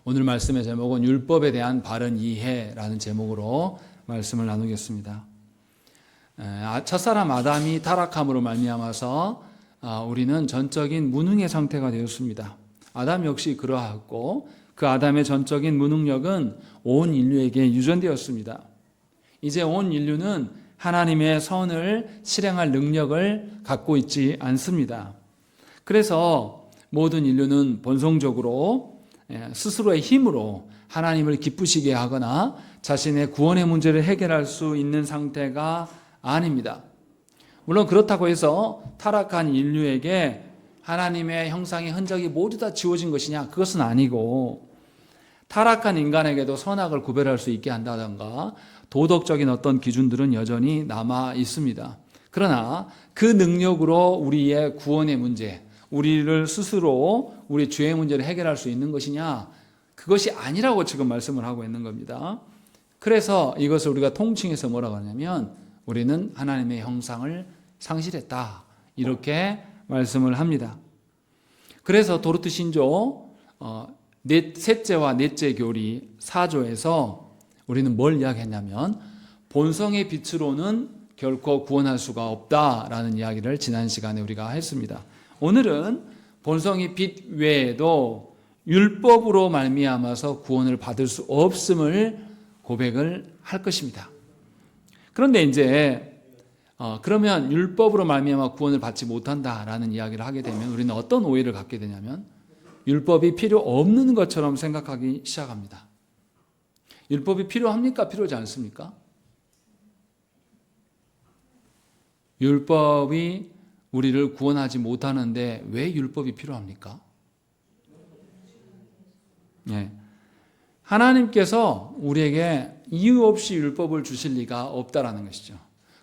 오늘 말씀의 제목은 율법에 대한 바른 이해라는 제목으로 말씀을 나누겠습니다. 첫사람 아담이 타락함으로 말미암아서 우리는 전적인 무능의 상태가 되었습니다. 아담 역시 그러하고 그 아담의 전적인 무능력은 온 인류에게 유전되었습니다. 이제 온 인류는 하나님의 선을 실행할 능력을 갖고 있지 않습니다. 그래서 모든 인류는 본성적으로 스스로의 힘으로 하나님을 기쁘시게 하거나 자신의 구원의 문제를 해결할 수 있는 상태가 아닙니다. 물론 그렇다고 해서 타락한 인류에게 하나님의 형상의 흔적이 모두 다 지워진 것이냐? 그것은 아니고 타락한 인간에게도 선악을 구별할 수 있게 한다던가 도덕적인 어떤 기준들은 여전히 남아 있습니다. 그러나 그 능력으로 우리의 구원의 문제, 우리를 스스로 우리 죄의 문제를 해결할 수 있는 것이냐? 그것이 아니라고 지금 말씀을 하고 있는 겁니다. 그래서 이것을 우리가 통칭해서 뭐라고 하냐면 우리는 하나님의 형상을 상실했다. 이렇게 말씀을 합니다. 그래서 도르트 신조 셋째와 넷째 교리 4조에서 우리는 뭘 이야기했냐면 본성의 빛으로는 결코 구원할 수가 없다라는 이야기를 지난 시간에 우리가 했습니다. 오늘은 본성의 빛 외에도 율법으로 말미암아서 구원을 받을 수 없음을 고백을 할 것입니다. 그런데 이제 그러면 율법으로 말미암아 구원을 받지 못한다라는 이야기를 하게 되면 우리는 어떤 오해를 갖게 되냐면 율법이 필요 없는 것처럼 생각하기 시작합니다. 율법이 필요합니까? 필요하지 않습니까? 율법이 우리를 구원하지 못하는데 왜 율법이 필요합니까? 네. 하나님께서 우리에게 이유 없이 율법을 주실 리가 없다라는 것이죠.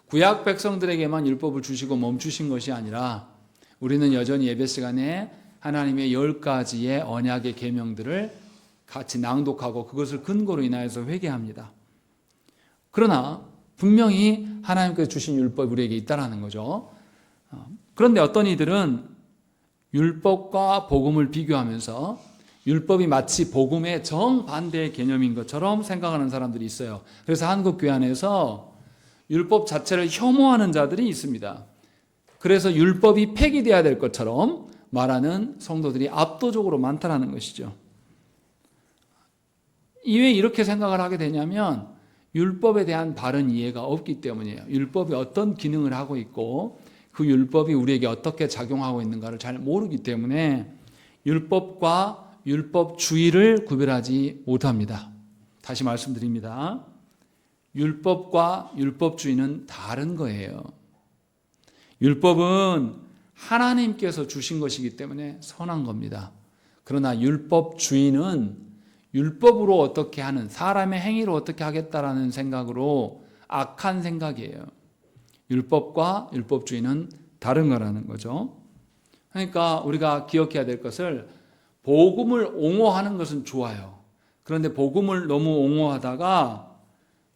구약 백성들에게만 율법을 주시고 멈추신 것이 아니라 우리는 여전히 예배 시간에 하나님의 10가지의 언약의 계명들을 같이 낭독하고 그것을 근거로 인하여서 회개합니다. 그러나 분명히 하나님께서 주신 율법이 우리에게 있다라는 거죠. 그런데 어떤 이들은 율법과 복음을 비교하면서 율법이 마치 복음의 정반대의 개념인 것처럼 생각하는 사람들이 있어요. 그래서 한국교회 안에서 율법 자체를 혐오하는 자들이 있습니다. 그래서 율법이 폐기되어야 될 것처럼 말하는 성도들이 압도적으로 많다는 것이죠. 왜 이렇게 생각을 하게 되냐면 율법에 대한 바른 이해가 없기 때문이에요. 율법이 어떤 기능을 하고 있고 그 율법이 우리에게 어떻게 작용하고 있는가를 잘 모르기 때문에 율법과 율법주의를 구별하지 못합니다. 다시 말씀드립니다. 율법과 율법주의는 다른 거예요. 율법은 하나님께서 주신 것이기 때문에 선한 겁니다. 그러나 율법주의는 율법으로 어떻게 하는, 사람의 행위로 어떻게 하겠다라는 생각으로 악한 생각이에요. 율법과 율법주의는 다른 거라는 거죠. 그러니까 우리가 기억해야 될 것을 복음을 옹호하는 것은 좋아요. 그런데 복음을 너무 옹호하다가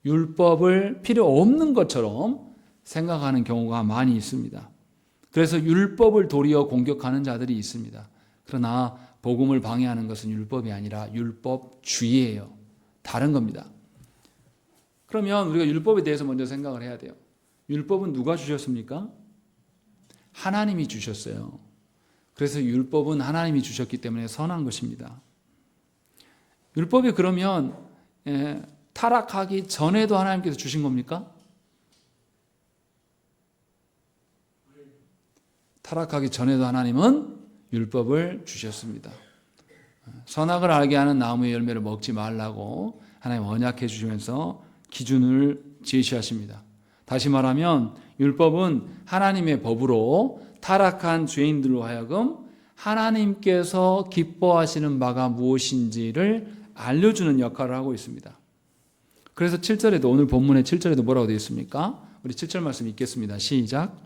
율법을 필요 없는 것처럼 생각하는 경우가 많이 있습니다. 그래서 율법을 도리어 공격하는 자들이 있습니다. 그러나 복음을 방해하는 것은 율법이 아니라 율법주의예요. 다른 겁니다. 그러면 우리가 율법에 대해서 먼저 생각을 해야 돼요. 율법은 누가 주셨습니까? 하나님이 주셨어요. 그래서 율법은 하나님이 주셨기 때문에 선한 것입니다. 율법이 그러면 타락하기 전에도 하나님께서 주신 겁니까? 타락하기 전에도 하나님은 율법을 주셨습니다. 선악을 알게 하는 나무의 열매를 먹지 말라고 하나님 언약해 주시면서 기준을 제시하십니다. 다시 말하면 율법은 하나님의 법으로 타락한 죄인들로 하여금 하나님께서 기뻐하시는 바가 무엇인지를 알려주는 역할을 하고 있습니다. 그래서 7절에도 오늘 본문의 7절에도 뭐라고 되어 있습니까? 우리 7절 말씀 읽겠습니다. 시작.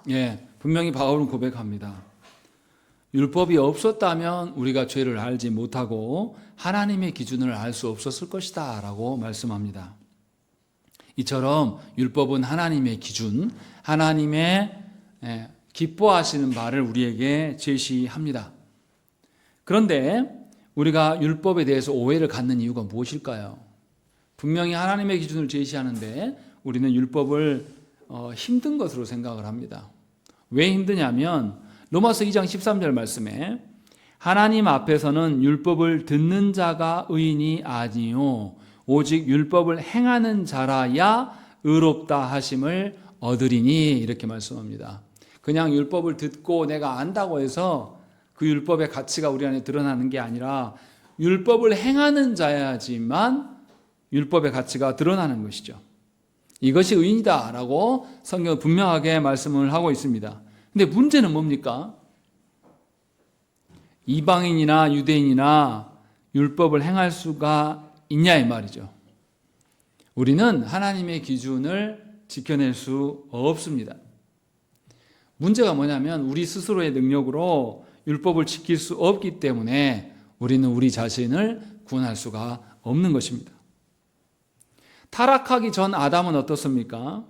예, 분명히 바울은 고백합니다. 율법이 없었다면 우리가 죄를 알지 못하고 하나님의 기준을 알 수 없었을 것이다 라고 말씀합니다. 이처럼 율법은 하나님의 기준, 하나님의 기뻐하시는 바를 우리에게 제시합니다. 그런데 우리가 율법에 대해서 오해를 갖는 이유가 무엇일까요? 분명히 하나님의 기준을 제시하는데 우리는 율법을 힘든 것으로 생각을 합니다. 왜 힘드냐면 로마서 2장 13절 말씀에 하나님 앞에서는 율법을 듣는 자가 의인이 아니요 오직 율법을 행하는 자라야 의롭다 하심을 얻으리니 이렇게 말씀합니다. 그냥 율법을 듣고 내가 안다고 해서 그 율법의 가치가 우리 안에 드러나는 게 아니라 율법을 행하는 자야지만 율법의 가치가 드러나는 것이죠. 이것이 의인이다라고 성경은 분명하게 말씀을 하고 있습니다. 근데 문제는 뭡니까? 이방인이나 유대인이나 율법을 행할 수가 있냐 이 말이죠. 우리는 하나님의 기준을 지켜낼 수 없습니다. 문제가 뭐냐면 우리 스스로의 능력으로 율법을 지킬 수 없기 때문에 우리는 우리 자신을 구원할 수가 없는 것입니다. 타락하기 전 아담은 어떻습니까?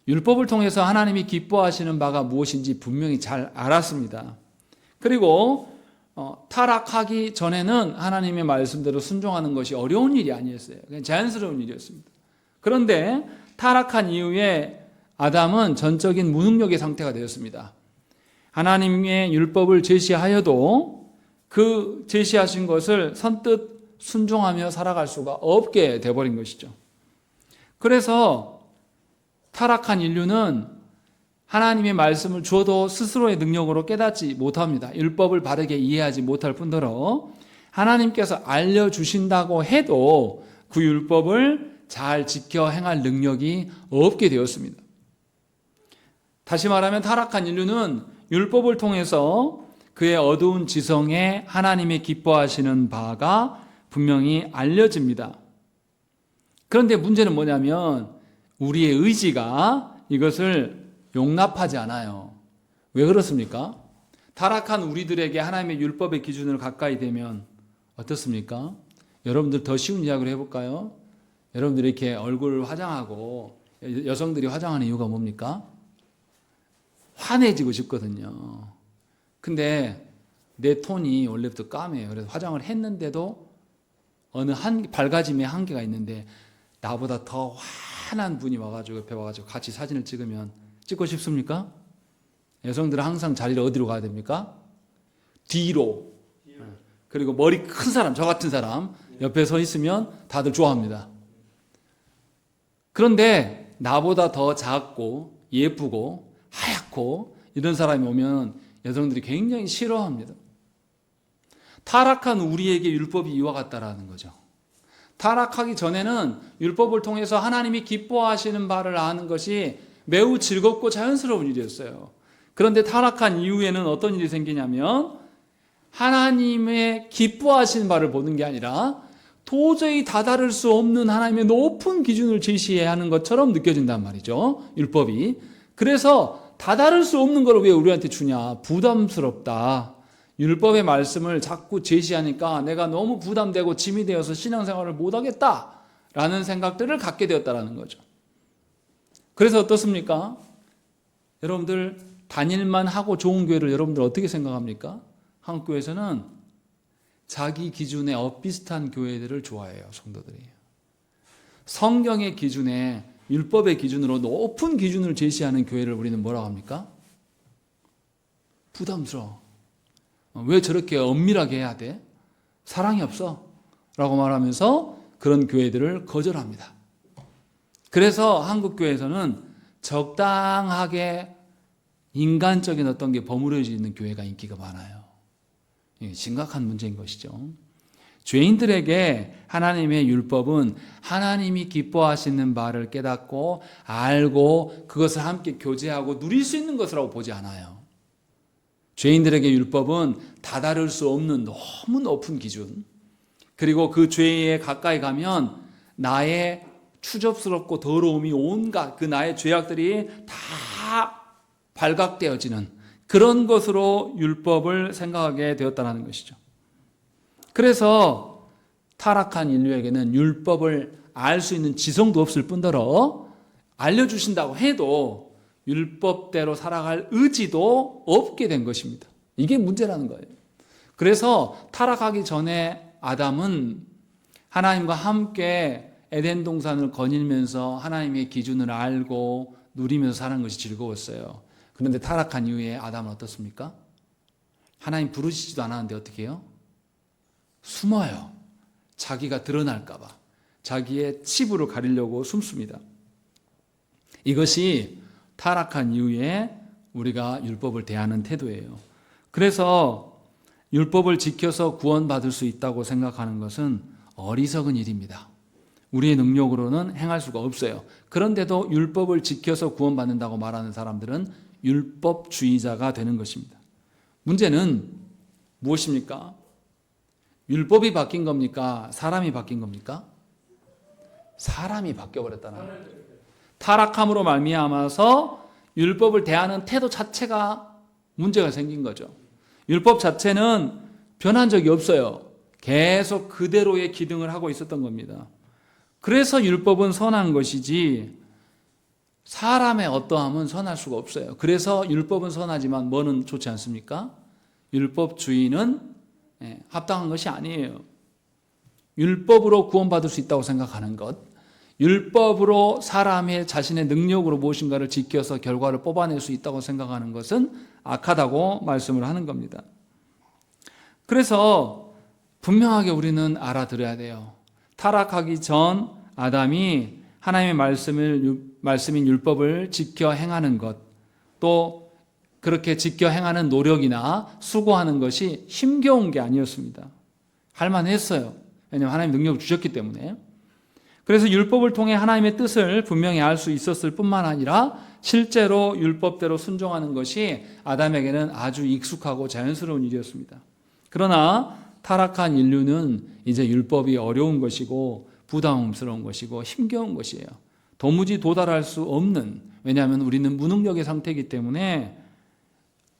율법을 통해서 하나님이 기뻐하시는 바가 무엇인지 분명히 잘 알았습니다. 그리고 타락하기 전에는 하나님의 말씀대로 순종하는 것이 어려운 일이 아니었어요. 그냥 자연스러운 일이었습니다. 그런데 타락한 이후에 아담은 전적인 무능력의 상태가 되었습니다. 하나님의 율법을 제시하여도 그 제시하신 것을 선뜻 순종하며 살아갈 수가 없게 되어버린 것이죠. 그래서 타락한 인류는 하나님의 말씀을 주어도 스스로의 능력으로 깨닫지 못합니다. 율법을 바르게 이해하지 못할 뿐더러 하나님께서 알려주신다고 해도 그 율법을 잘 지켜 행할 능력이 없게 되었습니다. 다시 말하면 타락한 인류는 율법을 통해서 그의 어두운 지성에 하나님의 기뻐하시는 바가 분명히 알려집니다. 그런데 문제는 뭐냐면 우리의 의지가 이것을 용납하지 않아요. 왜 그렇습니까? 타락한 우리들에게 하나님의 율법의 기준을 가까이 되면 어떻습니까? 여러분들 더 쉬운 이야기를 해볼까요? 여러분들이 이렇게 얼굴 화장하고 여성들이 화장하는 이유가 뭡니까? 환해지고 싶거든요. 근데 내 톤이 원래부터 까매요. 그래서 화장을 했는데도 어느 밝아짐의 한계가 있는데 나보다 더 환한 분이 와가지고 옆에 와가지고 같이 사진을 찍고 싶습니까? 여성들은 항상 자리를 어디로 가야 됩니까? 뒤로. 그리고 머리 큰 사람, 저 같은 사람 옆에 서 있으면 다들 좋아합니다. 그런데 나보다 더 작고 예쁘고 하얗고 이런 사람이 오면 여성들이 굉장히 싫어합니다. 타락한 우리에게 율법이 이와 같다라는 거죠. 타락하기 전에는 율법을 통해서 하나님이 기뻐하시는 바를 아는 것이 매우 즐겁고 자연스러운 일이었어요. 그런데 타락한 이후에는 어떤 일이 생기냐면 하나님의 기뻐하시는 바를 보는 게 아니라 도저히 다다를 수 없는 하나님의 높은 기준을 제시해야 하는 것처럼 느껴진단 말이죠. 율법이. 그래서 다다를 수 없는 걸 왜 우리한테 주냐? 부담스럽다. 율법의 말씀을 자꾸 제시하니까 내가 너무 부담되고 짐이 되어서 신앙생활을 못하겠다라는 생각들을 갖게 되었다는 거죠. 그래서 어떻습니까? 여러분들 다닐만 하고 좋은 교회를 여러분들 어떻게 생각합니까? 한국 교회에서는 자기 기준에 엇비슷한 교회들을 좋아해요. 성도들이. 성경의 기준에 율법의 기준으로 높은 기준을 제시하는 교회를 우리는 뭐라고 합니까? 부담스러워. 왜 저렇게 엄밀하게 해야 돼? 사랑이 없어 라고 말하면서 그런 교회들을 거절합니다. 그래서 한국 교회에서는 적당하게 인간적인 어떤 게 버무려져 있는 교회가 인기가 많아요. 이게 심각한 문제인 것이죠. 죄인들에게 하나님의 율법은 하나님이 기뻐하시는 바를 깨닫고 알고 그것을 함께 교제하고 누릴 수 있는 것이라고 보지 않아요. 죄인들에게 율법은 다다를 수 없는 너무 높은 기준, 그리고 그 죄에 가까이 가면 나의 추접스럽고 더러움이 온갖 그 나의 죄악들이 다 발각되어지는 그런 것으로 율법을 생각하게 되었다는 것이죠. 그래서 타락한 인류에게는 율법을 알 수 있는 지성도 없을 뿐더러 알려주신다고 해도 율법대로 살아갈 의지도 없게 된 것입니다. 이게 문제라는 거예요. 그래서 타락하기 전에 아담은 하나님과 함께 에덴 동산을 거닐면서 하나님의 기준을 알고 누리면서 사는 것이 즐거웠어요. 그런데 타락한 이후에 아담은 어떻습니까? 하나님 부르시지도 않았는데 어떻게 해요? 숨어요. 자기가 드러날까 봐. 자기의 치부를 가리려고 숨습니다. 이것이 타락한 이후에 우리가 율법을 대하는 태도예요. 그래서 율법을 지켜서 구원받을 수 있다고 생각하는 것은 어리석은 일입니다. 우리의 능력으로는 행할 수가 없어요. 그런데도 율법을 지켜서 구원받는다고 말하는 사람들은 율법주의자가 되는 것입니다. 문제는 무엇입니까? 율법이 바뀐 겁니까? 사람이 바뀐 겁니까? 사람이 바뀌어버렸다는 거예요. 타락함으로 말미암아서 율법을 대하는 태도 자체가 문제가 생긴 거죠. 율법 자체는 변한 적이 없어요. 계속 그대로의 기능을 하고 있었던 겁니다. 그래서 율법은 선한 것이지 사람의 어떠함은 선할 수가 없어요. 그래서 율법은 선하지만 뭐는 좋지 않습니까? 율법주의는 합당한 것이 아니에요. 율법으로 구원받을 수 있다고 생각하는 것, 율법으로 사람의 자신의 능력으로 무엇인가를 지켜서 결과를 뽑아낼 수 있다고 생각하는 것은 악하다고 말씀을 하는 겁니다. 그래서 분명하게 우리는 알아들어야 돼요. 타락하기 전 아담이 하나님의 말씀인 율법을 지켜 행하는 것, 또 그렇게 지켜 행하는 노력이나 수고하는 것이 힘겨운 게 아니었습니다. 할만했어요. 왜냐하면 하나님 능력을 주셨기 때문에. 그래서 율법을 통해 하나님의 뜻을 분명히 알 수 있었을 뿐만 아니라 실제로 율법대로 순종하는 것이 아담에게는 아주 익숙하고 자연스러운 일이었습니다. 그러나 타락한 인류는 이제 율법이 어려운 것이고 부담스러운 것이고 힘겨운 것이에요. 도무지 도달할 수 없는, 왜냐하면 우리는 무능력의 상태이기 때문에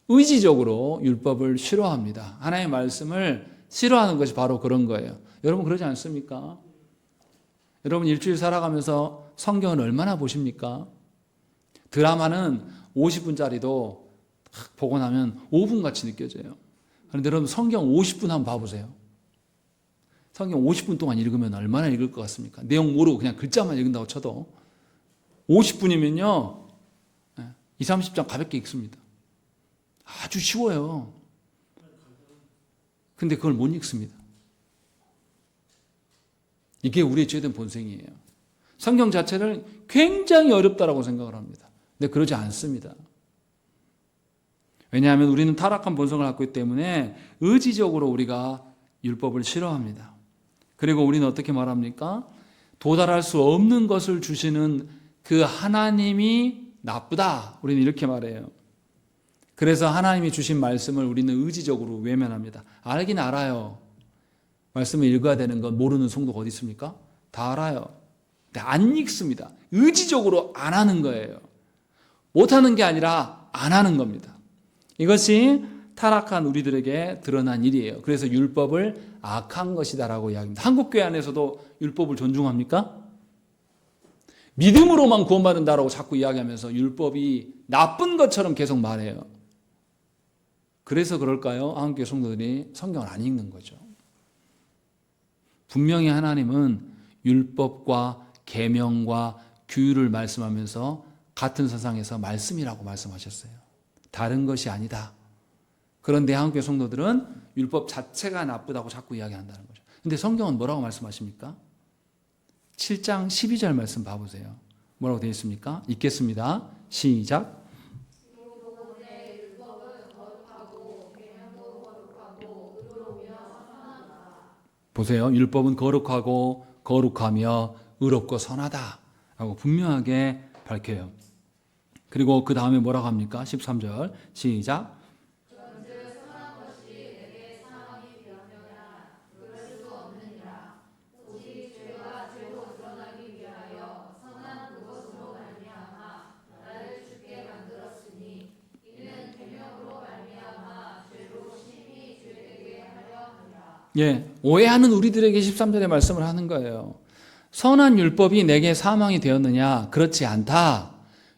의지적으로 율법을 싫어합니다. 하나님의 말씀을 싫어하는 것이 바로 그런 거예요. 여러분 그러지 않습니까? 여러분 일주일 살아가면서 성경을 얼마나 보십니까? 드라마는 50분짜리도 보고 나면 5분같이 느껴져요. 그런데 여러분 성경 50분 한번 봐보세요. 성경 50분 동안 읽으면 얼마나 읽을 것 같습니까? 내용 모르고 그냥 글자만 읽는다고 쳐도 50분이면요 20, 30장 가볍게 읽습니다. 아주 쉬워요. 근데 그걸 못 읽습니다. 이게 우리의 죄된 본성이에요. 성경 자체를 굉장히 어렵다라고 생각을 합니다. 근데 그러지 않습니다. 왜냐하면 우리는 타락한 본성을 갖고 있기 때문에 의지적으로 우리가 율법을 싫어합니다. 그리고 우리는 어떻게 말합니까? 도달할 수 없는 것을 주시는 그 하나님이 나쁘다. 우리는 이렇게 말해요. 그래서 하나님이 주신 말씀을 우리는 의지적으로 외면합니다. 알긴 알아요. 말씀을 읽어야 되는 건 모르는 성도가 어디 있습니까? 다 알아요. 근데 안 읽습니다. 의지적으로 안 하는 거예요. 못하는 게 아니라 안 하는 겁니다. 이것이 타락한 우리들에게 드러난 일이에요. 그래서 율법을 악한 것이다라고 이야기합니다. 한국교회 안에서도 율법을 존중합니까? 믿음으로만 구원받는다라고 자꾸 이야기하면서 율법이 나쁜 것처럼 계속 말해요. 그래서 그럴까요? 한국교회 성도들이 성경을 안 읽는 거죠. 분명히 하나님은 율법과 계명과 규율을 말씀하면서 같은 서상에서 말씀이라고 말씀하셨어요. 다른 것이 아니다. 그런데 한국교회 성도들은 율법 자체가 나쁘다고 자꾸 이야기한다는 거죠. 근데 성경은 뭐라고 말씀하십니까? 7장 12절 말씀 봐보세요. 뭐라고 되어 있습니까? 읽겠습니다. 시작. 보세요. 율법은 거룩하고 거룩하며 의롭고 선하다 라고 분명하게 밝혀요. 그리고 그 다음에 뭐라고 합니까? 13절 시작. 예, 오해하는 우리들에게 13절의 말씀을 하는 거예요. 선한 율법이 내게 사망이 되었느냐? 그렇지 않다.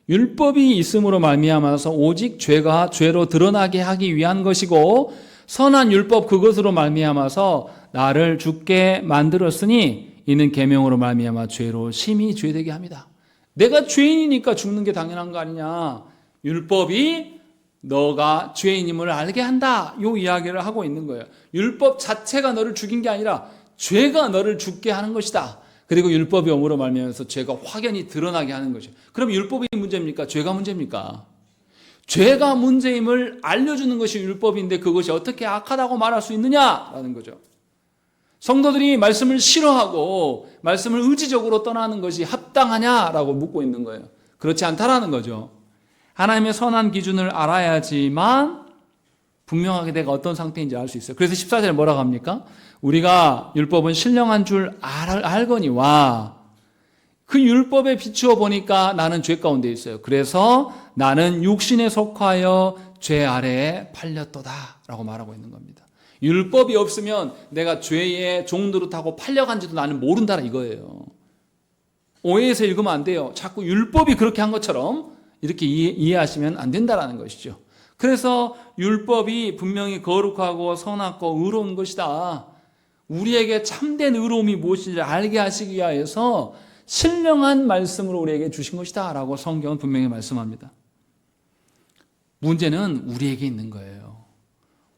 율법이 있음으로 말미암아서 오직 죄가 죄로 드러나게 하기 위한 것이고 선한 율법 그것으로 말미암아서 나를 죽게 만들었으니 이는 계명으로 말미암아 죄로 심히 죄되게 합니다. 내가 죄인이니까 죽는 게 당연한 거 아니냐. 율법이 너가 죄인임을 알게 한다. 이 이야기를 하고 있는 거예요. 율법 자체가 너를 죽인 게 아니라 죄가 너를 죽게 하는 것이다. 그리고 율법이 om으로 말미암아서 죄가 확연히 드러나게 하는 것이죠. 그럼 율법이 문제입니까? 죄가 문제입니까? 죄가 문제임을 알려주는 것이 율법인데 그것이 어떻게 악하다고 말할 수 있느냐라는 거죠. 성도들이 말씀을 싫어하고 말씀을 의지적으로 떠나는 것이 합당하냐라고 묻고 있는 거예요. 그렇지 않다라는 거죠. 하나님의 선한 기준을 알아야지만 분명하게 내가 어떤 상태인지 알 수 있어요. 그래서 14절에 뭐라고 합니까? 우리가 율법은 신령한 줄 알거니와 그 율법에 비추어 보니까 나는 죄 가운데 있어요. 그래서 나는 육신에 속하여 죄 아래에 팔렸도다 라고 말하고 있는 겁니다. 율법이 없으면 내가 죄의 종노릇하고 팔려간지도 나는 모른다라 이거예요. 오해해서 읽으면 안 돼요. 자꾸 율법이 그렇게 한 것처럼 이렇게 이해하시면 안 된다라는 것이죠. 그래서 율법이 분명히 거룩하고 선하고 의로운 것이다. 우리에게 참된 의로움이 무엇인지 알게 하시기 위하여서 신령한 말씀으로 우리에게 주신 것이다 라고 성경은 분명히 말씀합니다. 문제는 우리에게 있는 거예요.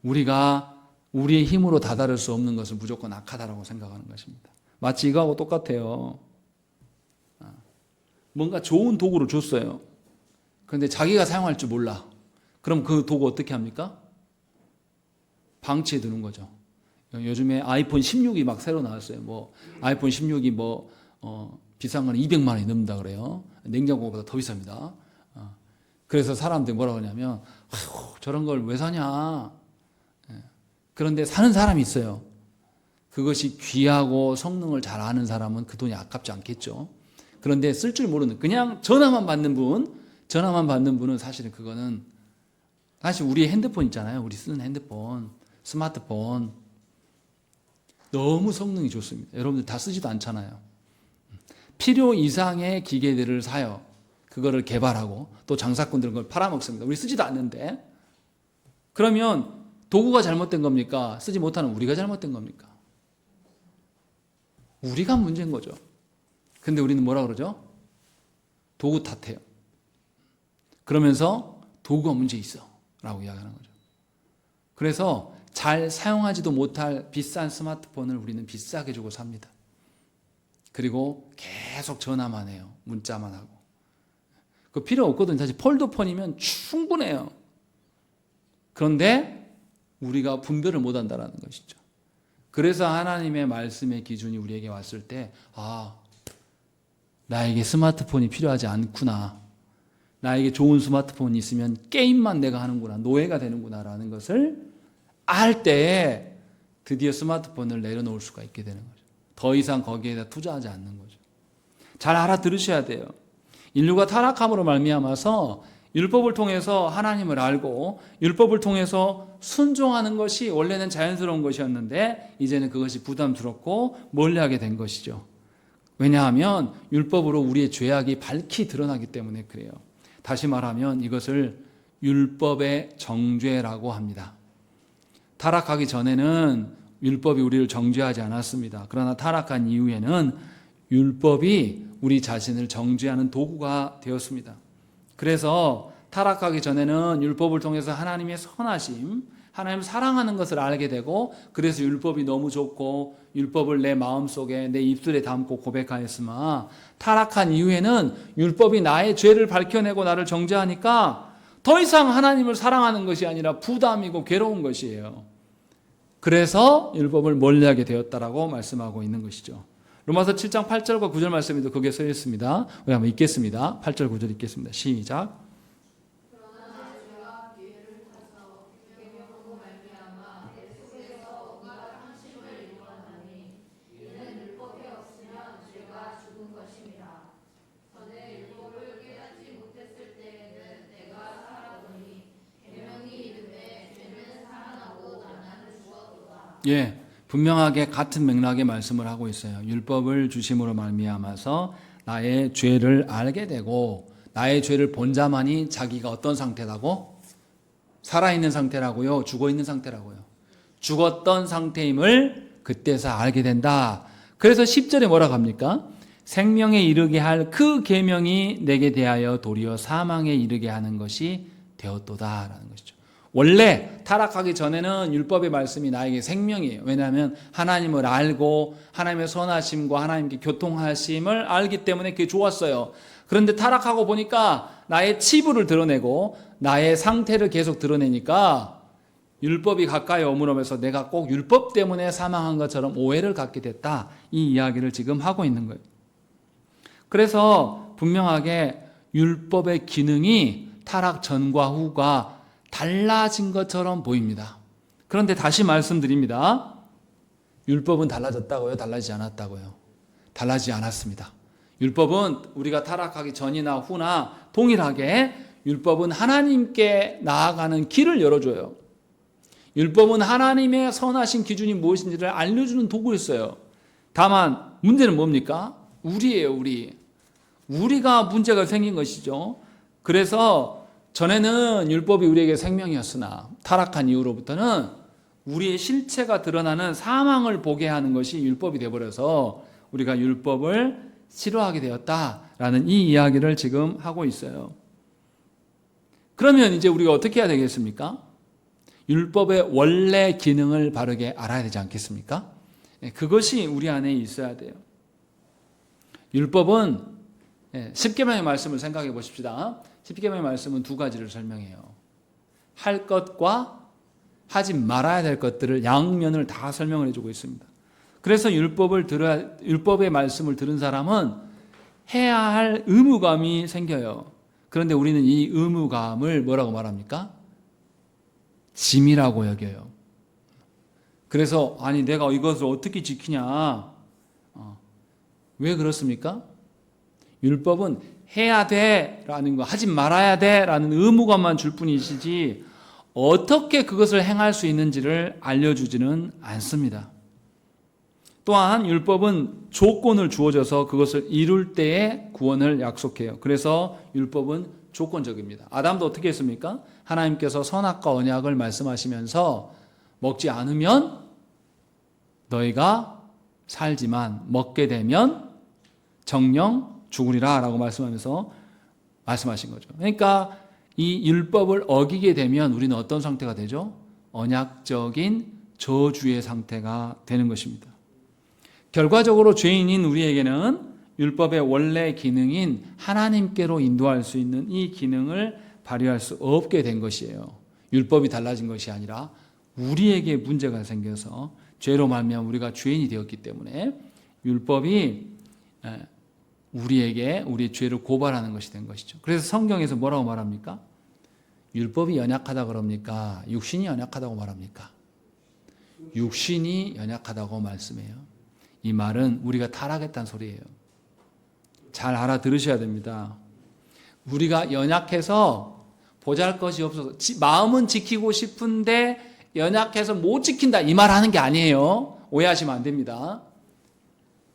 우리가 우리의 힘으로 다다를 수 없는 것을 무조건 악하다라고 생각하는 것입니다. 마치 이거하고 똑같아요. 뭔가 좋은 도구를 줬어요. 그런데 자기가 사용할 줄 몰라. 그럼 그 도구 어떻게 합니까? 방치해 두는 거죠. 요즘에 아이폰 16이 막 새로 나왔어요. 뭐 아이폰 16이 비싼 거는 200만 원이 넘는다 그래요. 냉장고보다 더 비쌉니다. 그래서 사람들이 뭐라고 하냐면 저런 걸 왜 사냐. 그런데 사는 사람이 있어요. 그것이 귀하고 성능을 잘 아는 사람은 그 돈이 아깝지 않겠죠. 그런데 쓸 줄 모르는 그냥 전화만 받는 분은 사실은 그거는 사실 우리의 핸드폰 있잖아요. 우리 쓰는 핸드폰, 스마트폰 너무 성능이 좋습니다. 여러분들 다 쓰지도 않잖아요. 필요 이상의 기계들을 사요. 그거를 개발하고 또 장사꾼들은 그걸 팔아먹습니다. 우리 쓰지도 않는데 그러면 도구가 잘못된 겁니까? 쓰지 못하는 우리가 잘못된 겁니까? 우리가 문제인 거죠. 근데 우리는 뭐라 그러죠? 도구 탓해요. 그러면서 도구가 문제 있어 라고 이야기하는 거죠. 그래서 잘 사용하지도 못할 비싼 스마트폰을 우리는 비싸게 주고 삽니다. 그리고 계속 전화만 해요. 문자만 하고. 그 필요 없거든요. 사실 폴더폰이면 충분해요. 그런데 우리가 분별을 못한다는 것이죠. 그래서 하나님의 말씀의 기준이 우리에게 왔을 때 나에게 스마트폰이 필요하지 않구나. 나에게 좋은 스마트폰이 있으면 게임만 내가 하는구나. 노예가 되는구나 라는 것을 알 때에 드디어 스마트폰을 내려놓을 수가 있게 되는 거죠. 더 이상 거기에다 투자하지 않는 거죠. 잘 알아들으셔야 돼요. 인류가 타락함으로 말미암아서 율법을 통해서 하나님을 알고 율법을 통해서 순종하는 것이 원래는 자연스러운 것이었는데 이제는 그것이 부담스럽고 멀리하게 된 것이죠. 왜냐하면 율법으로 우리의 죄악이 밝히 드러나기 때문에 그래요. 다시 말하면 이것을 율법의 정죄라고 합니다. 타락하기 전에는 율법이 우리를 정죄하지 않았습니다. 그러나 타락한 이후에는 율법이 우리 자신을 정죄하는 도구가 되었습니다. 그래서 타락하기 전에는 율법을 통해서 하나님의 선하심, 하나님 사랑하는 것을 알게 되고 그래서 율법이 너무 좋고 율법을 내 마음속에 내 입술에 담고 고백하였으나 타락한 이후에는 율법이 나의 죄를 밝혀내고 나를 정죄하니까 더 이상 하나님을 사랑하는 것이 아니라 부담이고 괴로운 것이에요. 그래서 율법을 멀리하게 되었다라고 말씀하고 있는 것이죠. 로마서 7장 8절과 9절 말씀에도 그게 써 있습니다. 우리 한번 읽겠습니다. 8절 9절 읽겠습니다. 시작. 예, 분명하게 같은 맥락의 말씀을 하고 있어요. 율법을 주심으로 말미암아서 나의 죄를 알게 되고 나의 죄를 본 자만이 자기가 어떤 상태라고? 살아있는 상태라고요? 죽어있는 상태라고요? 죽었던 상태임을 그때서 알게 된다. 그래서 10절에 뭐라고 합니까? 생명에 이르게 할 그 계명이 내게 대하여 도리어 사망에 이르게 하는 것이 되었도다라는 것이죠. 원래 타락하기 전에는 율법의 말씀이 나에게 생명이에요. 왜냐하면 하나님을 알고 하나님의 선하심과 하나님께 교통하심을 알기 때문에 그게 좋았어요. 그런데 타락하고 보니까 나의 치부를 드러내고 나의 상태를 계속 드러내니까 율법이 가까이 오므로면서 내가 꼭 율법 때문에 사망한 것처럼 오해를 갖게 됐다. 이 이야기를 지금 하고 있는 거예요. 그래서 분명하게 율법의 기능이 타락 전과 후가 달라진 것처럼 보입니다. 그런데 다시 말씀드립니다. 율법은 달라졌다고요? 달라지지 않았다고요? 달라지지 않았습니다. 율법은 우리가 타락하기 전이나 후나 동일하게 율법은 하나님께 나아가는 길을 열어줘요. 율법은 하나님의 선하신 기준이 무엇인지를 알려주는 도구였어요. 다만 문제는 뭡니까? 우리예요, 우리. 우리가 문제가 생긴 것이죠. 그래서 전에는 율법이 우리에게 생명이었으나 타락한 이후로부터는 우리의 실체가 드러나는 사망을 보게 하는 것이 율법이 되어버려서 우리가 율법을 싫어하게 되었다라는 이 이야기를 지금 하고 있어요. 그러면 이제 우리가 어떻게 해야 되겠습니까? 율법의 원래 기능을 바르게 알아야 되지 않겠습니까? 그것이 우리 안에 있어야 돼요. 율법은 10계명의 말씀을 생각해 보십시다. 10계명의 말씀은 두 가지를 설명해요. 할 것과 하지 말아야 될 것들을 양면을 다 설명을 해주고 있습니다. 그래서 율법의 말씀을 들은 사람은 해야 할 의무감이 생겨요. 그런데 우리는 이 의무감을 뭐라고 말합니까? 짐이라고 여겨요. 그래서 아니 내가 이것을 어떻게 지키냐? 왜 그렇습니까? 율법은 해야 돼라는 거, 하지 말아야 돼라는 의무감만 줄 뿐이지 어떻게 그것을 행할 수 있는지를 알려주지는 않습니다. 또한 율법은 조건을 주어져서 그것을 이룰 때의 구원을 약속해요. 그래서 율법은 조건적입니다. 아담도 어떻게 했습니까? 하나님께서 선악과 언약을 말씀하시면서 먹지 않으면 너희가 살지만 먹게 되면 정령 죽으리라 라고 말씀하면서 말씀하신 거죠. 그러니까 이 율법을 어기게 되면 우리는 어떤 상태가 되죠? 언약적인 저주의 상태가 되는 것입니다. 결과적으로 죄인인 우리에게는 율법의 원래 기능인 하나님께로 인도할 수 있는 이 기능을 발휘할 수 없게 된 것이에요. 율법이 달라진 것이 아니라 우리에게 문제가 생겨서 죄로 말미암아 우리가 죄인이 되었기 때문에 율법이 우리에게 우리의 죄를 고발하는 것이 된 것이죠. 그래서 성경에서 뭐라고 말합니까? 율법이 연약하다 그럽니까? 육신이 연약하다고 말합니까? 육신이 연약하다고 말씀해요. 이 말은 우리가 타락했다는 소리예요. 잘 알아들으셔야 됩니다. 우리가 연약해서 보잘것이 없어서 마음은 지키고 싶은데 연약해서 못 지킨다 이 말 하는 게 아니에요. 오해하시면 안 됩니다.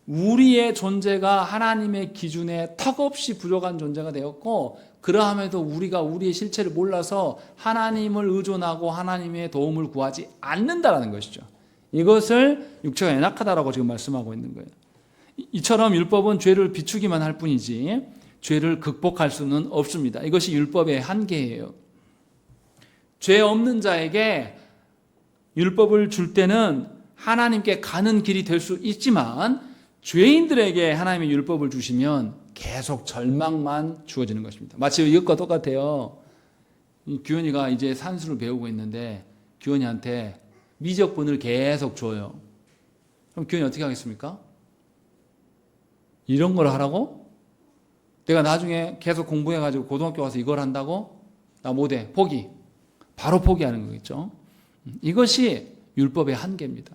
우리의 존재가 하나님의 기준에 턱없이 부족한 존재가 되었고 그러함에도 우리가 우리의 실체를 몰라서 하나님을 의존하고 하나님의 도움을 구하지 않는다라는 것이죠. 이것을 육체가 연약하다라고 지금 말씀하고 있는 거예요. 이처럼 율법은 죄를 비추기만 할 뿐이지 죄를 극복할 수는 없습니다. 이것이 율법의 한계예요. 죄 없는 자에게 율법을 줄 때는 하나님께 가는 길이 될 수 있지만 죄인들에게 하나님의 율법을 주시면 계속 절망만 주어지는 것입니다. 마치 이것과 똑같아요. 규현이가 이제 산수를 배우고 있는데 규현이한테 미적분을 계속 줘요. 그럼 규현이 어떻게 하겠습니까? 이런 걸 하라고? 내가 나중에 계속 공부해가지고 고등학교 가서 이걸 한다고? 나 못해. 포기. 바로 포기하는 거겠죠. 이것이 율법의 한계입니다.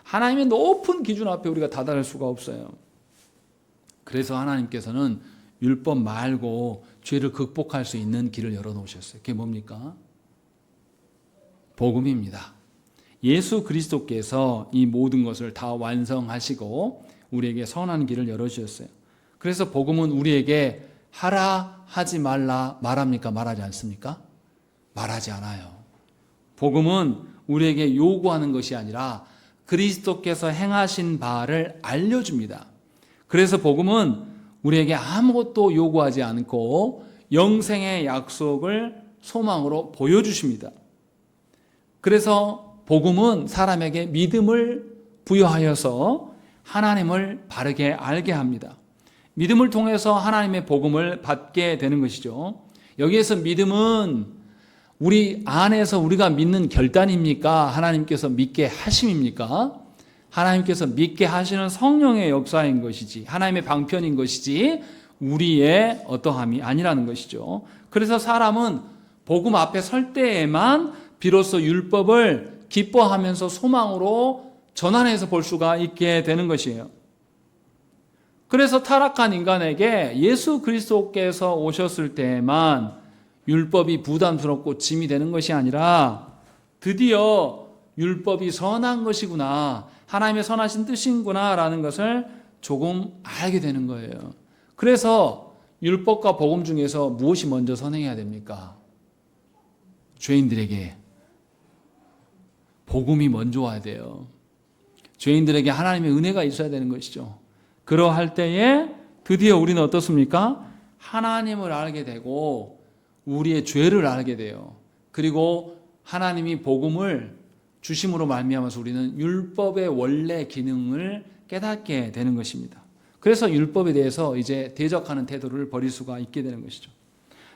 하나님의 높은 기준 앞에 우리가 다다를 수가 없어요. 그래서 하나님께서는 율법 말고 죄를 극복할 수 있는 길을 열어놓으셨어요. 그게 뭡니까? 복음입니다. 예수 그리스도께서 이 모든 것을 다 완성하시고 우리에게 선한 길을 열어주셨어요. 그래서 복음은 우리에게 하라 하지 말라 말합니까? 말하지 않습니까? 말하지 않아요. 복음은 우리에게 요구하는 것이 아니라 그리스도께서 행하신 바를 알려줍니다. 그래서 복음은 우리에게 아무것도 요구하지 않고 영생의 약속을 소망으로 보여주십니다. 그래서 복음은 사람에게 믿음을 부여하여서 하나님을 바르게 알게 합니다. 믿음을 통해서 하나님의 복음을 받게 되는 것이죠. 여기에서 믿음은 우리 안에서 우리가 믿는 결단입니까? 하나님께서 믿게 하심입니까? 하나님께서 믿게 하시는 성령의 역사인 것이지, 하나님의 방편인 것이지 우리의 어떠함이 아니라는 것이죠. 그래서 사람은 복음 앞에 설 때에만 비로소 율법을 기뻐하면서 소망으로 전환해서 볼 수가 있게 되는 것이에요. 그래서 타락한 인간에게 예수 그리스도께서 오셨을 때에만 율법이 부담스럽고 짐이 되는 것이 아니라 드디어 율법이 선한 것이구나, 하나님의 선하신 뜻인구나 라는 것을 조금 알게 되는 거예요. 그래서 율법과 복음 중에서 무엇이 먼저 선행해야 됩니까? 죄인들에게 복음이 먼저 와야 돼요. 죄인들에게 하나님의 은혜가 있어야 되는 것이죠. 그러할 때에 드디어 우리는 어떻습니까? 하나님을 알게 되고 우리의 죄를 알게 돼요. 그리고 하나님이 복음을 주심으로 말미암아서 우리는 율법의 원래 기능을 깨닫게 되는 것입니다. 그래서 율법에 대해서 이제 대적하는 태도를 버릴 수가 있게 되는 것이죠.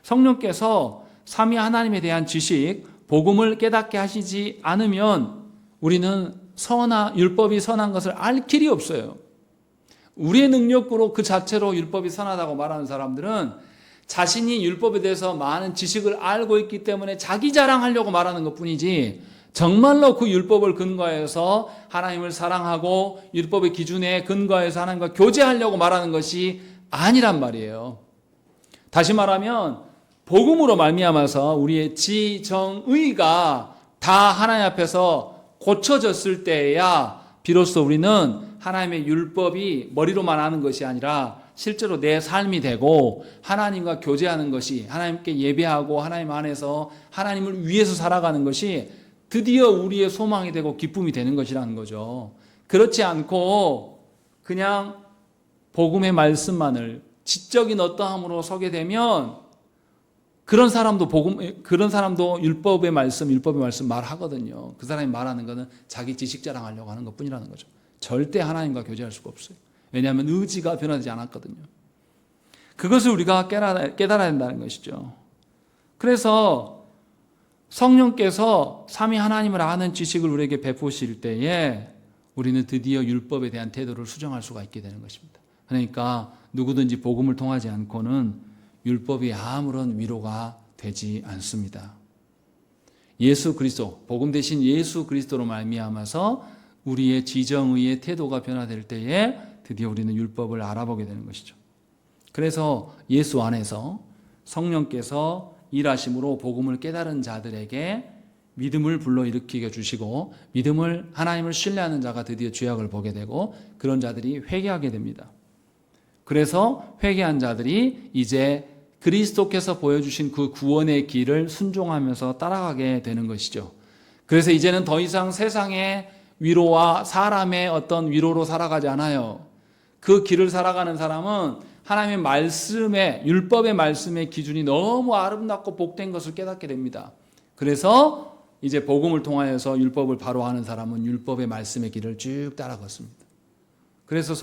성령께서 삼위 하나님에 대한 지식, 복음을 깨닫게 하시지 않으면 우리는 율법이 선한 것을 알 길이 없어요. 우리의 능력으로 그 자체로 율법이 선하다고 말하는 사람들은 자신이 율법에 대해서 많은 지식을 알고 있기 때문에 자기 자랑하려고 말하는 것뿐이지 정말로 그 율법을 근거해서 하나님을 사랑하고 율법의 기준에 근거해서 하나님과 교제하려고 말하는 것이 아니란 말이에요. 다시 말하면 복음으로 말미암아서 우리의 지정의가 다 하나님 앞에서 고쳐졌을 때야 비로소 우리는 하나님의 율법이 머리로만 아는 것이 아니라 실제로 내 삶이 되고 하나님과 교제하는 것이, 하나님께 예배하고 하나님 안에서 하나님을 위해서 살아가는 것이 드디어 우리의 소망이 되고 기쁨이 되는 것이라는 거죠. 그렇지 않고 그냥 복음의 말씀만을 지적인 어떠함으로 서게 되면 그런 사람도 율법의 말씀 말하거든요. 그 사람이 말하는 것은 자기 지식 자랑하려고 하는 것뿐이라는 거죠. 절대 하나님과 교제할 수가 없어요. 왜냐하면 의지가 변하지 않았거든요. 그것을 우리가 깨달아야 된다는 것이죠. 그래서 성령께서 삼위 하나님을 아는 지식을 우리에게 베푸실 때에 우리는 드디어 율법에 대한 태도를 수정할 수가 있게 되는 것입니다. 그러니까 누구든지 복음을 통하지 않고는 율법이 아무런 위로가 되지 않습니다. 예수 그리스도, 복음 대신 예수 그리스도로 말미암아서 우리의 지정의의 태도가 변화될 때에 드디어 우리는 율법을 알아보게 되는 것이죠. 그래서 예수 안에서 성령께서 일하심으로 복음을 깨달은 자들에게 믿음을 불러일으키게 주시고 하나님을 신뢰하는 자가 드디어 죄악을 보게 되고 그런 자들이 회개하게 됩니다. 그래서 회개한 자들이 이제 그리스도께서 보여주신 그 구원의 길을 순종하면서 따라가게 되는 것이죠. 그래서 이제는 더 이상 세상의 위로와 사람의 어떤 위로로 살아가지 않아요. 그 길을 살아가는 사람은 하나님의 말씀의, 율법의 말씀의 기준이 너무 아름답고 복된 것을 깨닫게 됩니다. 그래서 이제 복음을 통하여서 율법을 바로 하는 사람은 율법의 말씀의 길을 쭉 따라 걷습니다. 그래서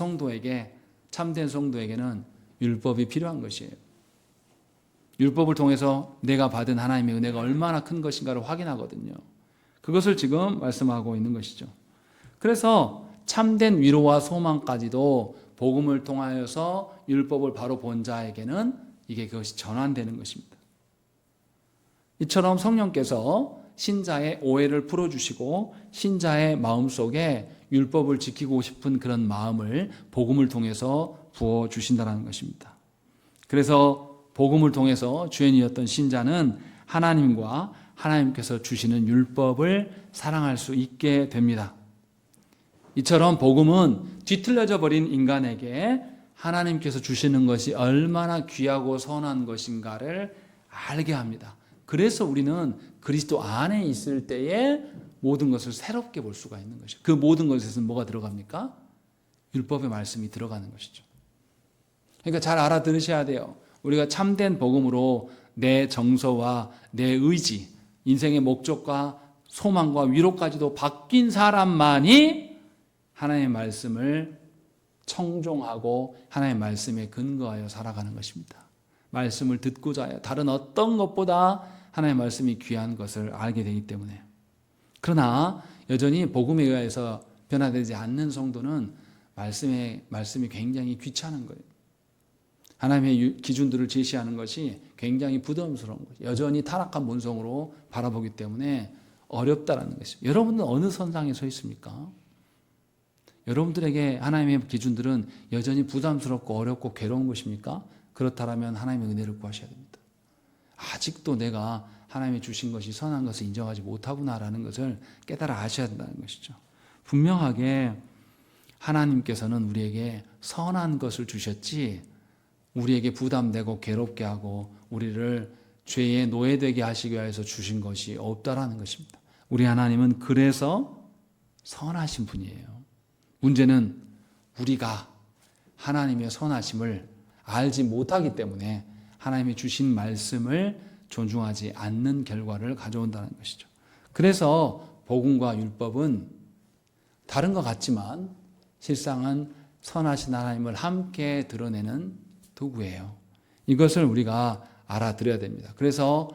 참된 성도에게는 율법이 필요한 것이에요. 율법을 통해서 내가 받은 하나님의 은혜가 얼마나 큰 것인가를 확인하거든요. 그것을 지금 말씀하고 있는 것이죠. 그래서 참된 위로와 소망까지도 복음을 통하여서 율법을 바로 본 자에게는 그것이 전환되는 것입니다. 이처럼 성령께서 신자의 오해를 풀어주시고 신자의 마음속에 율법을 지키고 싶은 그런 마음을 복음을 통해서 부어주신다는 것입니다. 그래서 복음을 통해서 죄인이었던 신자는 하나님과 하나님께서 주시는 율법을 사랑할 수 있게 됩니다. 이처럼 복음은 뒤틀려져 버린 인간에게 하나님께서 주시는 것이 얼마나 귀하고 선한 것인가를 알게 합니다. 그래서 우리는 그리스도 안에 있을 때에 모든 것을 새롭게 볼 수가 있는 것이죠. 그 모든 것에서는 뭐가 들어갑니까? 율법의 말씀이 들어가는 것이죠. 그러니까 잘 알아들으셔야 돼요. 우리가 참된 복음으로 내 정서와 내 의지, 인생의 목적과 소망과 위로까지도 바뀐 사람만이 하나님의 말씀을 청종하고 하나님의 말씀에 근거하여 살아가는 것입니다. 말씀을 듣고자 하여 다른 어떤 것보다 하나님의 말씀이 귀한 것을 알게 되기 때문에. 그러나 여전히 복음에 의해서 변화되지 않는 성도는 말씀이 굉장히 귀찮은 거예요. 하나님의 기준들을 제시하는 것이 굉장히 부담스러운 거죠. 여전히 타락한 본성으로 바라보기 때문에 어렵다라는 것입니다. 여러분은 어느 선상에 서 있습니까? 여러분들에게 하나님의 기준들은 여전히 부담스럽고 어렵고 괴로운 것입니까? 그렇다면 하나님의 은혜를 구하셔야 됩니다. 아직도 내가 하나님이 주신 것이 선한 것을 인정하지 못하구나라는 것을 깨달아 아셔야 된다는 것이죠. 분명하게 하나님께서는 우리에게 선한 것을 주셨지 우리에게 부담되고 괴롭게 하고 우리를 죄의 노예되게 하시기 위해서 주신 것이 없다라는 것입니다. 우리 하나님은 그래서 선하신 분이에요. 문제는 우리가 하나님의 선하심을 알지 못하기 때문에 하나님이 주신 말씀을 존중하지 않는 결과를 가져온다는 것이죠. 그래서 복음과 율법은 다른 것 같지만 실상은 선하신 하나님을 함께 드러내는 도구예요. 이것을 우리가 알아들어야 됩니다. 그래서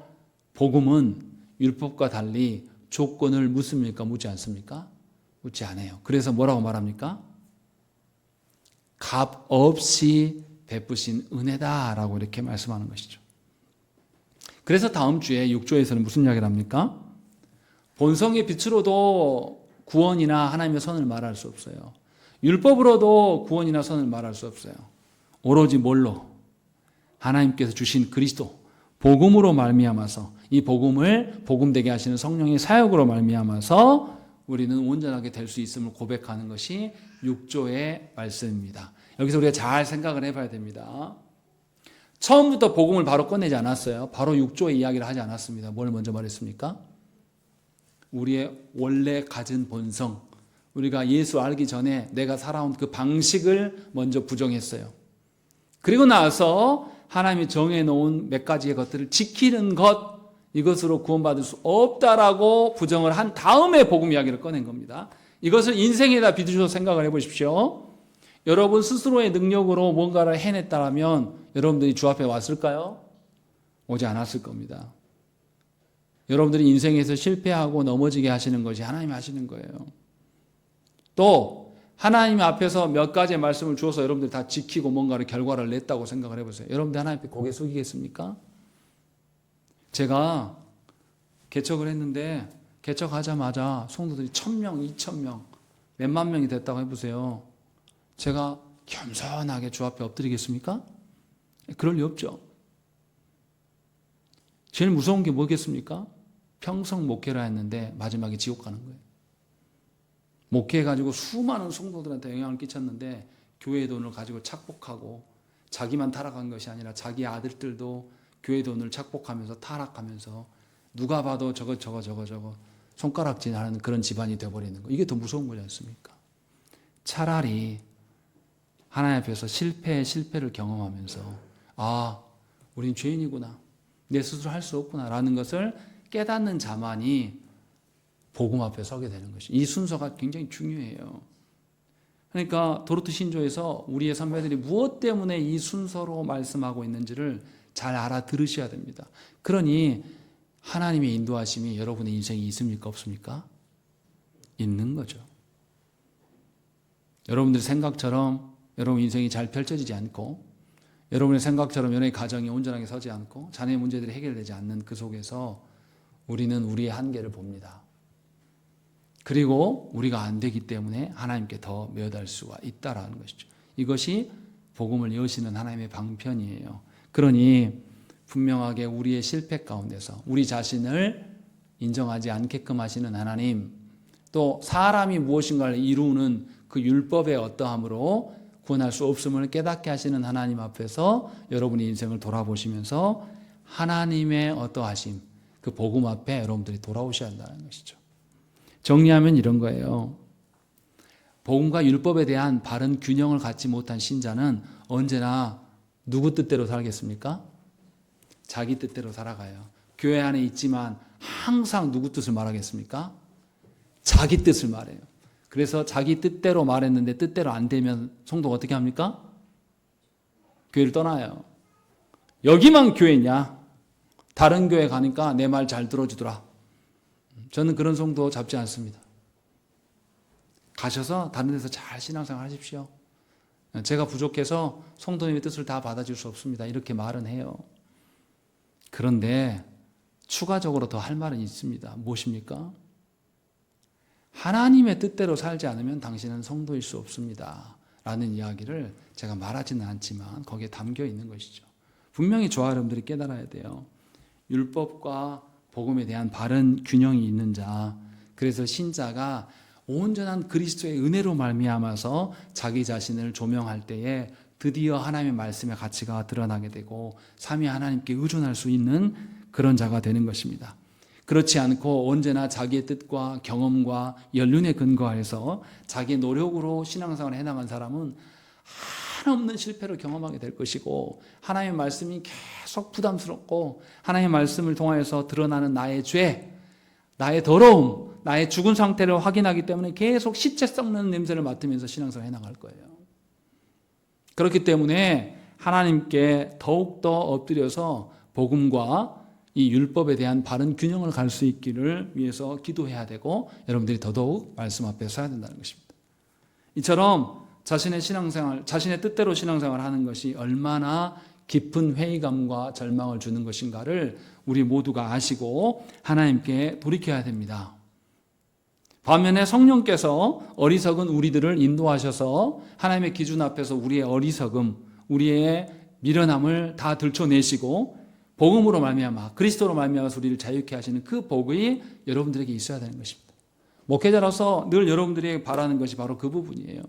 복음은 율법과 달리 조건을 묻습니까? 묻지 않습니까? 묻지 않아요. 그래서 뭐라고 말합니까? 값 없이 베푸신 은혜다라고 이렇게 말씀하는 것이죠. 그래서 다음 주에 6조에서는 무슨 이야기를 합니까? 본성의 빛으로도 구원이나 하나님의 선을 말할 수 없어요. 율법으로도 구원이나 선을 말할 수 없어요. 오로지 뭘로? 하나님께서 주신 그리스도 복음으로 말미암아서 이 복음을 복음되게 하시는 성령의 사역으로 말미암아서 우리는 온전하게 될 수 있음을 고백하는 것이 6조의 말씀입니다. 여기서 우리가 잘 생각을 해봐야 됩니다. 처음부터 복음을 바로 꺼내지 않았어요. 바로 6조의 이야기를 하지 않았습니다. 뭘 먼저 말했습니까? 우리의 원래 가진 본성, 우리가 예수 알기 전에 내가 살아온 그 방식을 먼저 부정했어요. 그리고 나서 하나님이 정해놓은 몇 가지의 것들을 지키는 것, 이것으로 구원받을 수 없다라고 부정을 한 다음에 복음 이야기를 꺼낸 겁니다. 이것을 인생에다 비추셔서 생각을 해보십시오. 여러분 스스로의 능력으로 뭔가를 해냈다면 여러분들이 주 앞에 왔을까요? 오지 않았을 겁니다. 여러분들이 인생에서 실패하고 넘어지게 하시는 것이 하나님이 하시는 거예요. 또 하나님 앞에서 몇 가지의 말씀을 주어서 여러분들이 다 지키고 뭔가를 결과를 냈다고 생각을 해보세요. 여러분들 하나님 앞에 고개 숙이겠습니까? 제가 개척을 했는데 개척하자마자 성도들이 1000명, 2000명, 몇만 명이 됐다고 해보세요. 제가 겸손하게 주 앞에 엎드리겠습니까? 그럴 리 없죠. 제일 무서운 게 뭐겠습니까? 평생 목회를 했는데 마지막에 지옥 가는 거예요. 목회해가지고 수많은 성도들한테 영향을 끼쳤는데 교회 돈을 가지고 착복하고 자기만 타락한 것이 아니라 자기 아들들도 교회 돈을 착복하면서 타락하면서 누가 봐도 저거 손가락질하는 그런 집안이 되어버리는 거. 이게 더 무서운 거지 않습니까? 차라리 하나님 앞에서 실패를 경험하면서 아, 우린 죄인이구나. 내 스스로 할 수 없구나 라는 것을 깨닫는 자만이 복음 앞에 서게 되는 것이. 이 순서가 굉장히 중요해요. 그러니까 도르트 신조에서 우리의 선배들이 무엇 때문에 이 순서로 말씀하고 있는지를 잘 알아들으셔야 됩니다. 그러니 하나님의 인도하심이 여러분의 인생에 있습니까? 없습니까? 있는 거죠. 여러분들 생각처럼 여러분 인생이 잘 펼쳐지지 않고 여러분의 생각처럼 연애 가정이 온전하게 서지 않고 자녀의 문제들이 해결되지 않는 그 속에서 우리는 우리의 한계를 봅니다. 그리고 우리가 안 되기 때문에 하나님께 더 매어달 수가 있다라는 것이죠. 이것이 복음을 여시는 하나님의 방편이에요. 그러니 분명하게 우리의 실패 가운데서 우리 자신을 인정하지 않게끔 하시는 하나님, 또 사람이 무엇인가를 이루는 그 율법의 어떠함으로 구원할 수 없음을 깨닫게 하시는 하나님 앞에서 여러분의 인생을 돌아보시면서 하나님의 어떠하심, 그 복음 앞에 여러분들이 돌아오셔야 한다는 것이죠. 정리하면 이런 거예요. 복음과 율법에 대한 바른 균형을 갖지 못한 신자는 언제나 누구 뜻대로 살겠습니까? 자기 뜻대로 살아가요. 교회 안에 있지만 항상 누구 뜻을 말하겠습니까? 자기 뜻을 말해요. 그래서 자기 뜻대로 말했는데 뜻대로 안 되면 성도가 어떻게 합니까? 교회를 떠나요. 여기만 교회냐? 다른 교회 가니까 내 말 잘 들어주더라. 저는 그런 성도 잡지 않습니다. 가셔서 다른 데서 잘 신앙생활 하십시오. 제가 부족해서 성도님의 뜻을 다 받아줄 수 없습니다. 이렇게 말은 해요. 그런데 추가적으로 더 할 말은 있습니다. 무엇입니까? 하나님의 뜻대로 살지 않으면 당신은 성도일 수 없습니다. 라는 이야기를 제가 말하지는 않지만 거기에 담겨 있는 것이죠. 분명히 저와 여러분들이 깨달아야 돼요. 율법과 복음에 대한 바른 균형이 있는 자, 그래서 신자가 온전한 그리스도의 은혜로 말미암아서 자기 자신을 조명할 때에 드디어 하나님의 말씀의 가치가 드러나게 되고 삼위 하나님께 의존할 수 있는 그런 자가 되는 것입니다. 그렇지 않고 언제나 자기의 뜻과 경험과 연륜에 근거해서 자기의 노력으로 신앙생활을 해나간 사람은 한없는 실패를 경험하게 될 것이고 하나님의 말씀이 계속 부담스럽고 하나님의 말씀을 통하여서 드러나는 나의 죄, 나의 더러움, 나의 죽은 상태를 확인하기 때문에 계속 시체 썩는 냄새를 맡으면서 신앙생활을 해나갈 거예요. 그렇기 때문에 하나님께 더욱더 엎드려서 복음과 이 율법에 대한 바른 균형을 갈 수 있기를 위해서 기도해야 되고 여러분들이 더더욱 말씀 앞에 서야 된다는 것입니다. 이처럼 자신의 신앙생활, 자신의 뜻대로 신앙생활을 하는 것이 얼마나 깊은 회의감과 절망을 주는 것인가를 우리 모두가 아시고 하나님께 돌이켜야 됩니다. 반면에 성령께서 어리석은 우리들을 인도하셔서 하나님의 기준 앞에서 우리의 어리석음, 우리의 미련함을 다 들춰내시고 복음으로 말미암아 그리스도로 말미암아서 우리를 자유케 하시는 그 복이 여러분들에게 있어야 되는 것입니다. 목회자로서 늘 여러분들이 바라는 것이 바로 그 부분이에요.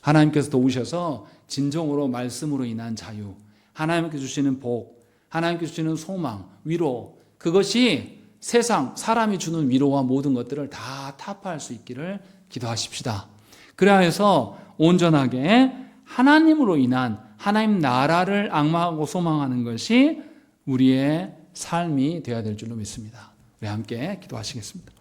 하나님께서 도우셔서 진정으로 말씀으로 인한 자유, 하나님께 주시는 복, 하나님께 주시는 소망, 위로, 그것이 세상, 사람이 주는 위로와 모든 것들을 다 타파할 수 있기를 기도하십시다. 그래야 해서 온전하게 하나님으로 인한 하나님 나라를 앙망하고 소망하는 것이 우리의 삶이 되어야 될 줄로 믿습니다. 우리 함께 기도하시겠습니다.